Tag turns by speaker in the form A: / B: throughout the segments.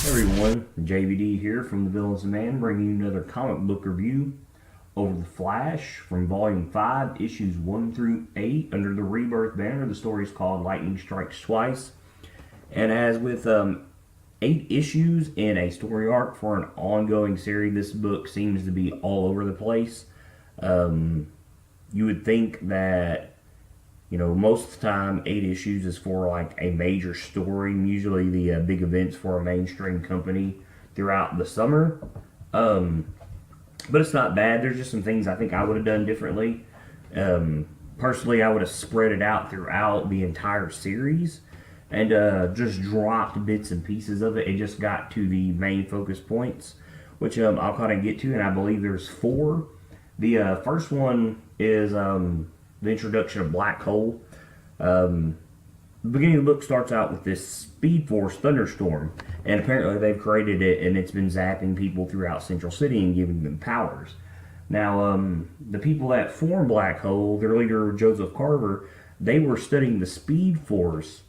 A: Hey everyone, JVD here from the Williamson Man, bringing you another comic book review over The Flash from Volume 5, Issues 1 through 8, under the Rebirth Banner. The story is called Lightning Strikes Twice. And as with 8 issues in a story arc for an ongoing series, this book seems to be all over the place. You would think that, most of the time 8 issues is for like a major story, usually the big events for a mainstream company throughout the summer. But it's not bad. There's just some things I think I would have done differently. Personally, I would have spread it out throughout the entire series and just dropped bits and pieces of it and just got to the main focus points, which I'll kind of get to, and I believe there's 4. The first one is the introduction of Black Hole. The beginning of the book starts out with this Speed Force thunderstorm, and apparently they've created it and it's been zapping people throughout Central City and giving them powers. Now, the people that formed Black Hole, their leader Joseph Carver, they were studying the Speed Force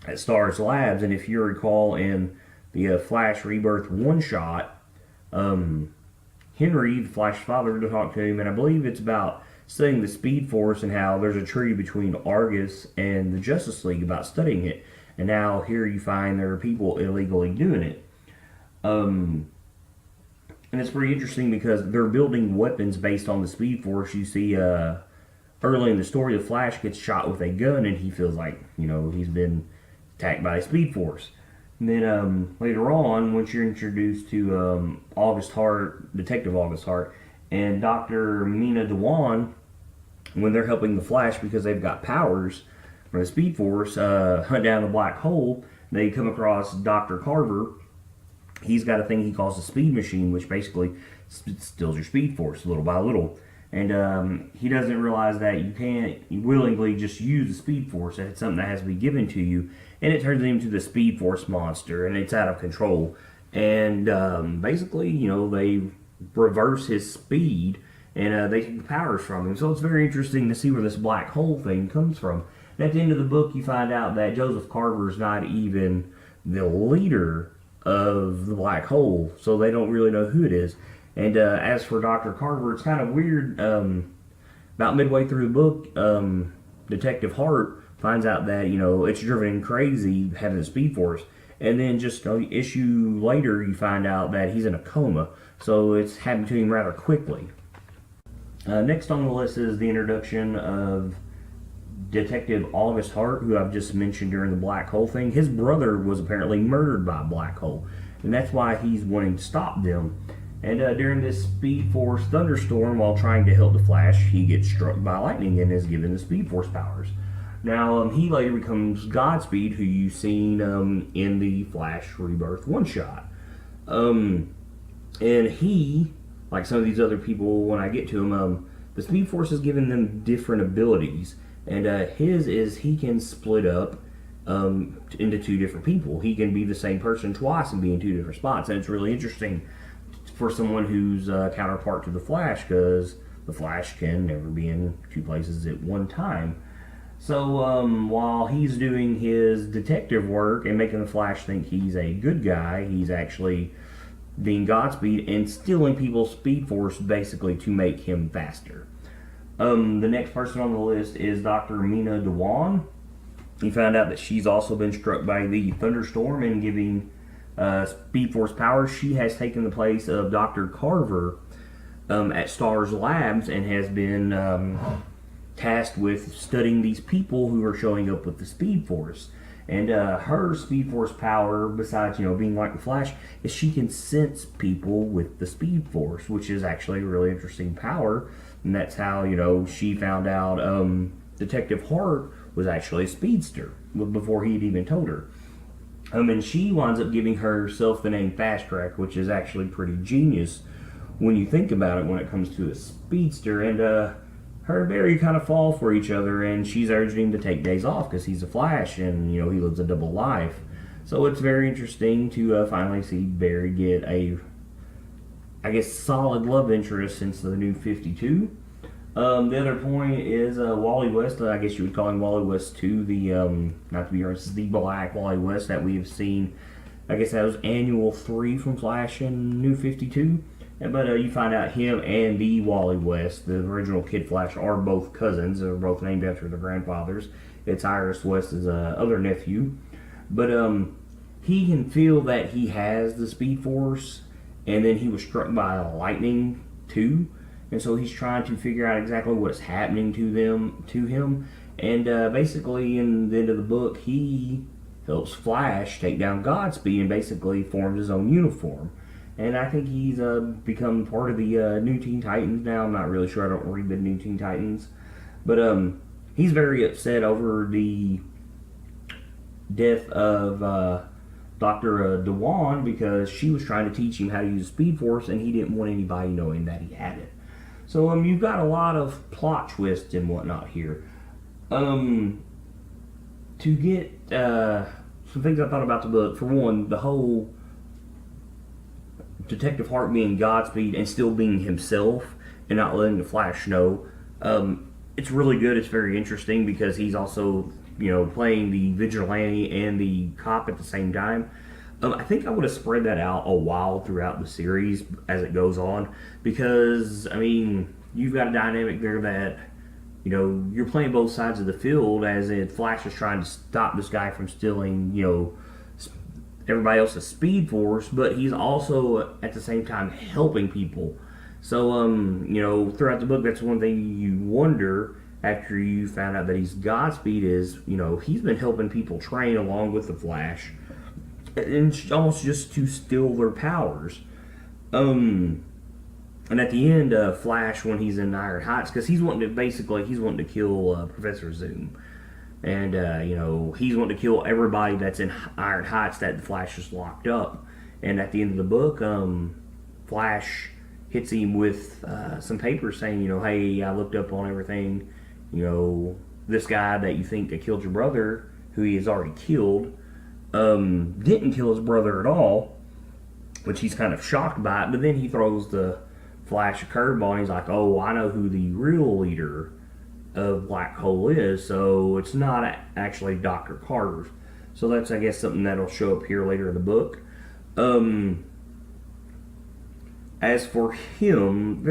A: at Stars Labs, and if you recall in the Flash Rebirth one-shot, Henry, the Flash's father, talked to him, and I believe it's about studying the Speed Force and how there's a treaty between Argus and the Justice League about studying it. And now here you find there are people illegally doing it. And it's pretty interesting because they're building weapons based on the Speed Force. You see early in the story, the Flash gets shot with a gun and he feels like, he's been attacked by a Speed Force. And then later on, once you're introduced to August Hart, Detective August Hart, and Dr. Mina Dewan, when they're helping the Flash because they've got powers from the Speed Force, hunt down the Black Hole, they come across Dr. Carver. He's got a thing he calls the Speed Machine, which basically steals your Speed Force little by little. And he doesn't realize that you can't willingly just use the Speed Force. That it's something that has to be given to you. And it turns him into the Speed Force monster, and it's out of control. And basically, they reverse his speed, and they take the powers from him. So it's very interesting to see where this Black Hole thing comes from. And at the end of the book, you find out that Joseph Carver is not even the leader of the Black Hole, so they don't really know who it is. And as for Dr. Carver, it's kind of weird. About midway through the book, Detective Hart finds out that, it's driven him crazy having the Speed Force. And then just an issue later, you find out that he's in a coma. So it's happened to him rather quickly. Next on the list is the introduction of Detective August Hart, who I've just mentioned during the Black Hole thing. His brother was apparently murdered by a Black Hole, and that's why he's wanting to stop them. And during this Speed Force thunderstorm, while trying to help the Flash, he gets struck by lightning and is given the Speed Force powers. Now, he later becomes Godspeed, who you've seen in the Flash Rebirth one-shot. And he, like some of these other people, when I get to him, the Speed Force has given them different abilities. And his is he can split up into 2 different people. He can be the same person twice and be in 2 different spots. And it's really interesting for someone who's counterpart to the Flash, because the Flash can never be in 2 places at one time. So while he's doing his detective work and making the Flash think he's a good guy, he's actually being Godspeed and stealing people's Speed Force basically to make him faster. The next person on the list is Dr. Mina Dewan. You found out that she's also been struck by the thunderstorm and giving Speed Force powers. She has taken the place of Dr. Carver at Stars Labs and has been tasked with studying these people who are showing up with the Speed Force. And her Speed Force power, besides being like the Flash, is she can sense people with the Speed Force, which is actually a really interesting power. And that's how she found out Detective Hart was actually a speedster before he'd even told her. And she winds up giving herself the name Fast Track, which is actually pretty genius when you think about it when it comes to a speedster. And her and Barry kind of fall for each other, and she's urging him to take days off because he's a Flash and he lives a double life. So it's very interesting to finally see Barry get a, I guess, solid love interest since the New 52. The other point is Wally West. I guess you would call him Wally West too. The not to be honest, the Black Wally West that we have seen I guess that was annual 3 from Flash and New 52. But you find out him and the Wally West, the original Kid Flash, are both cousins. They're both named after their grandfathers. It's Iris West's other nephew. But he can feel that he has the Speed Force, and then he was struck by lightning too. And so he's trying to figure out exactly what's happening to him. And basically, in the end of the book, he helps Flash take down Godspeed and basically forms his own uniform. And I think he's become part of the New Teen Titans now. I'm not really sure. I don't read the New Teen Titans. But he's very upset over the death of Dr. Dewan, because she was trying to teach him how to use Speed Force, and he didn't want anybody knowing that he had it. So you've got a lot of plot twists and whatnot here. To get some things I thought about the book, for one, the whole Detective Hart being Godspeed and still being himself and not letting the Flash know. It's really good. It's very interesting because he's also, playing the vigilante and the cop at the same time. I think I would have spread that out a while throughout the series as it goes on, because you've got a dynamic there that you're playing both sides of the field, as in Flash is trying to stop this guy from stealing everybody else's Speed Force, but he's also at the same time helping people. So throughout the book, that's one thing you wonder after you found out that he's Godspeed is, he's been helping people train along with the Flash, and almost just to steal their powers. And at the end, Flash, when he's in Iron Heights, because he's wanting to kill Professor Zoom. And, he's wanting to kill everybody that's in Iron Heights that the Flash is locked up. And at the end of the book, Flash hits him with some papers saying, hey, I looked up on everything. This guy that you think that killed your brother, who he has already killed, didn't kill his brother at all, which he's kind of shocked by it. But then he throws the Flash a curveball, and he's like, oh, I know who the real leader of Black Hole is, so it's not actually Dr. Carter. So that's, I guess, something that'll show up here later in the book. As for him,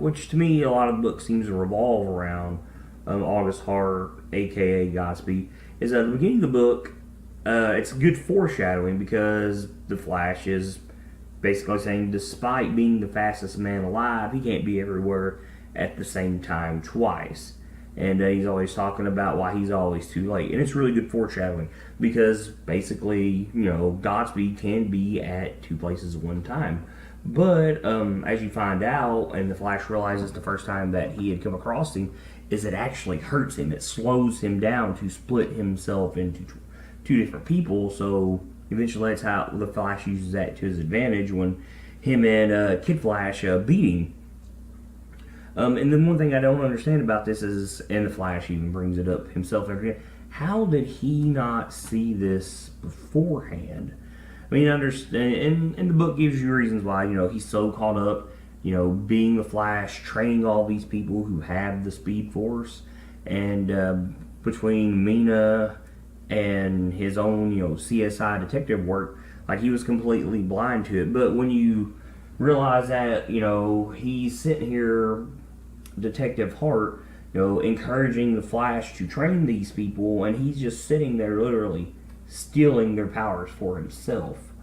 A: which to me a lot of the book seems to revolve around August Hart, aka Godspeed, is at the beginning of the book, it's good foreshadowing, because the Flash is basically saying, despite being the fastest man alive, he can't be everywhere at the same time twice. And he's always talking about why he's always too late. And it's really good foreshadowing, because basically, Godspeed can be at two places at one time. But as you find out, and the Flash realizes the first time that he had come across him, is it actually hurts him. It slows him down to split himself into two different people. So eventually that's how the Flash uses that to his advantage when him and Kid Flash beat him. And then one thing I don't understand about this is, and the Flash even brings it up himself every day, how did he not see this beforehand? Understand, and the book gives you reasons why, he's so caught up, being the Flash, training all these people who have the Speed Force, and between Mina and his own, CSI detective work, like he was completely blind to it. But when you realize that, he's sitting here, Detective Hart, encouraging the Flash to train these people, and he's just sitting there literally stealing their powers for himself.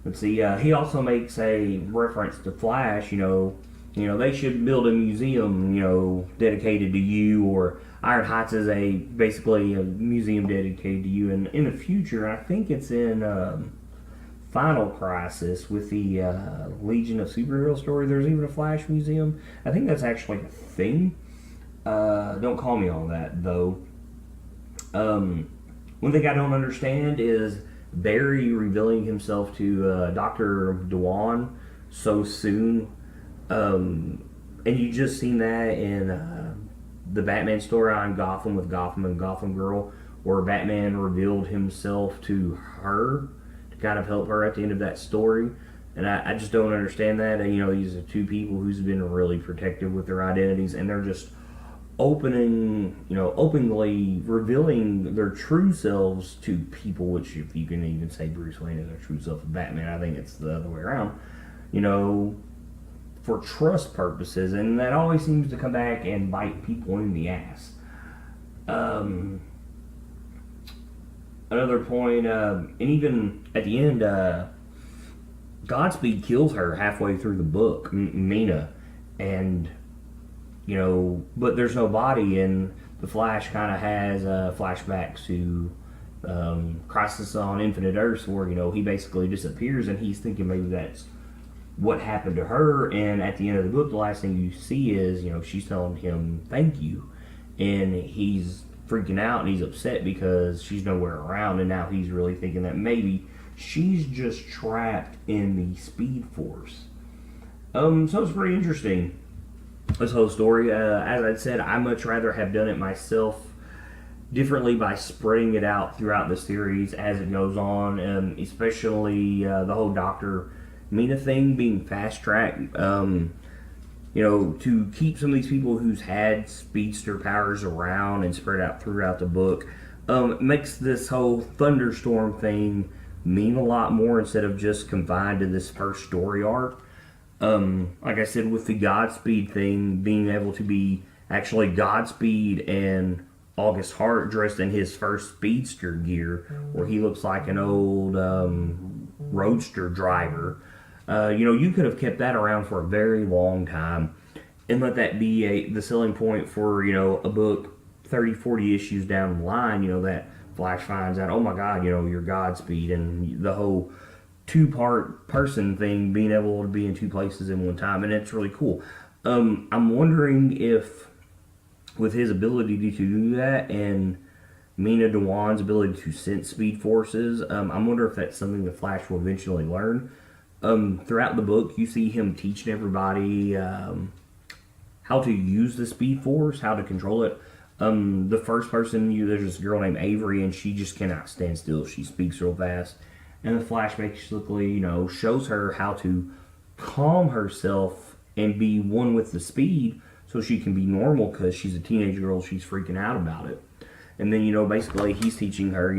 A: Let's see, he also makes a reference to Flash, they should build a museum, dedicated to you, or Iron Heights is basically a museum dedicated to you. And in the future, I think it's in Final Crisis with the Legion of Superhero story, there's even a Flash museum. I think that's actually a thing. Don't call me on that, though. One thing I don't understand is Barry revealing himself to Dr. Dewan so soon. And you just seen that in the Batman story on Gotham with Gotham and Gotham Girl, where Batman revealed himself to her to kind of help her at the end of that story. And I just don't understand that. And, these are two people who's been really protective with their identities, and they're just openly revealing their true selves to people, which if you can even say Bruce Wayne is their true self of Batman, I think it's the other way around, you know, for trust purposes, and that always seems to come back and bite people in the ass. Another point, and even at the end, Godspeed kills her halfway through the book, Mina, and but there's no body, and the Flash kind of has flashbacks to Crisis on Infinite Earths, where he basically disappears, and he's thinking maybe that's what happened to her. And at the end of the book, the last thing you see is she's telling him thank you, and he's freaking out and he's upset because she's nowhere around, and now he's really thinking that maybe she's just trapped in the Speed Force. So it's pretty interesting, this whole story. As I said, I much rather have done it myself differently by spreading it out throughout the series as it goes on, especially the whole Dr. Mina thing being fast-tracked. To keep some of these people who's had speedster powers around and spread out throughout the book, makes this whole thunderstorm thing mean a lot more instead of just confined to this first story arc. Like I said, with the Godspeed thing, being able to be actually Godspeed and August Hart dressed in his first speedster gear, where he looks like an old roadster driver. You could have kept that around for a very long time and let that be the selling point for, a book 30, 40 issues down the line, that Flash finds out, oh my God, you're Godspeed, and the whole two-part person thing, being able to be in two places in one time, and it's really cool. I'm wondering if, with his ability to do that, and Mina Dewan's ability to sense speed forces, I'm wondering if that's something the Flash will eventually learn. Throughout the book, you see him teaching everybody how to use the Speed Force, how to control it. The first person, there's this girl named Avery, and she just cannot stand still. She speaks real fast. And the Flash basically, shows her how to calm herself and be one with the speed so she can be normal, because she's a teenage girl. She's freaking out about it. And then, basically he's teaching her,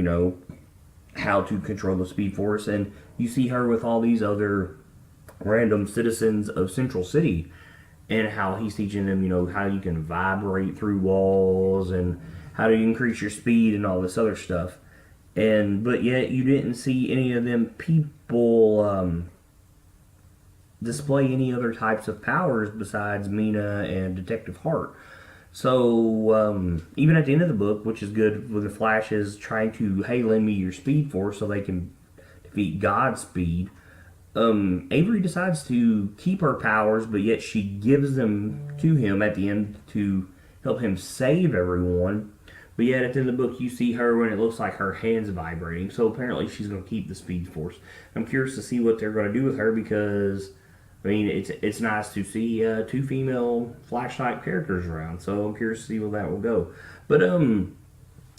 A: how to control the Speed Force. And you see her with all these other random citizens of Central City, and how he's teaching them, how you can vibrate through walls and how to increase your speed and all this other stuff. But yet you didn't see any of them people display any other types of powers besides Mina and Detective Hart. So even at the end of the book, which is good, when the Flash is trying to, hey, lend me your Speed Force so they can defeat Godspeed, Avery decides to keep her powers, but yet she gives them to him at the end to help him save everyone. But yet at the end of the book, you see her when it looks like her hand's vibrating. So apparently she's going to keep the Speed Force. I'm curious to see what they're going to do with her, because it's nice to see two female Flash-type characters around. So I'm curious to see where that will go. But it'd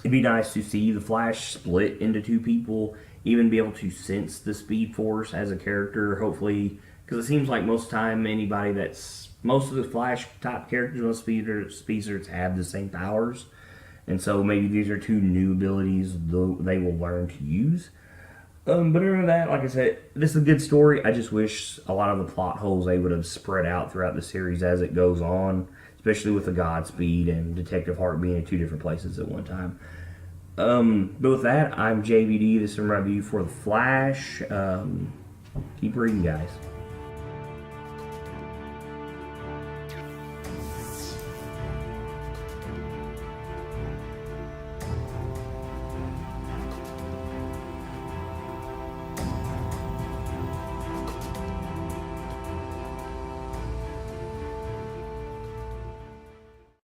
A: be nice to see the Flash split into two people, even be able to sense the Speed Force as a character, hopefully, because it seems like most of the time most of the Flash-type characters on speedsters have the same powers. And so maybe these are two new abilities they will learn to use. But other than that, like I said, this is a good story. I just wish a lot of the plot holes they would have spread out throughout the series as it goes on, especially with the Godspeed and Detective Hart being in two different places at one time. But with that, I'm JVD. This is a review for The Flash. Keep reading, guys.